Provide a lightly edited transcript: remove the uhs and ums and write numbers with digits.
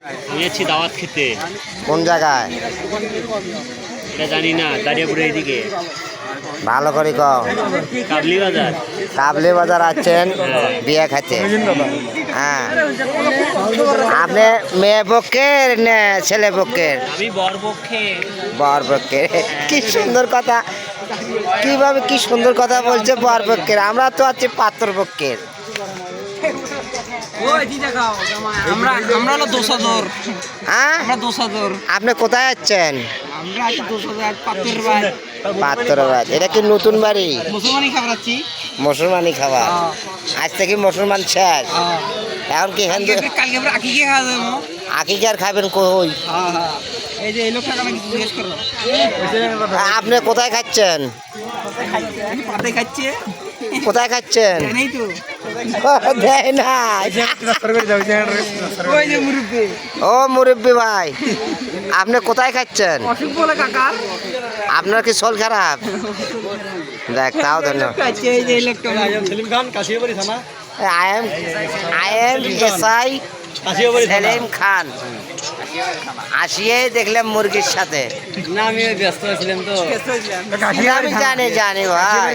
আমি যাচ্ছি দাওয়াত খেতে। কোন জায়গায়? এটা জানি না, দাঁড়িয়েপুরে এইদিকে ভালো করে কও। কাবলি বাজার। কাবলি বাজার আছেন বিয়ে খাচ্ছে। হ্যাঁ, আপনি মেয়ে পক্ষের না ছেলে পক্ষের? আমি বর পক্ষে। বর পক্ষের। কি সুন্দর কথা, কিভাবে কি সুন্দর কথা বলছে বর পক্ষের। আমরা তো আছি পাত্র পক্ষের। হ্যাঁ, আপনি কোথায় যাচ্ছেন? পাত্রবাদ। এটা কি নতুন বাড়ি? মুসলমানি খাবার। আজ থেকে মুসলমান শেষ। এখন কি এখান থেকে আকিকার খাবেন কই? আপনি কোথায় খাচ্ছেন? কোথায় খাচ্ছেন? দেয় না। ও মুরব্বী ভাই, আপনি কোথায় খাচ্ছেন? আপনার কি শরীর খারাপ? দেখ, তাও ধন্যবাদ। I am SI সেলিম খান। আসিয়ে দেখলাম মুরগির সাথে। না, আমি ব্যস্ত ছিলাম তো। আমি জানি ভাই।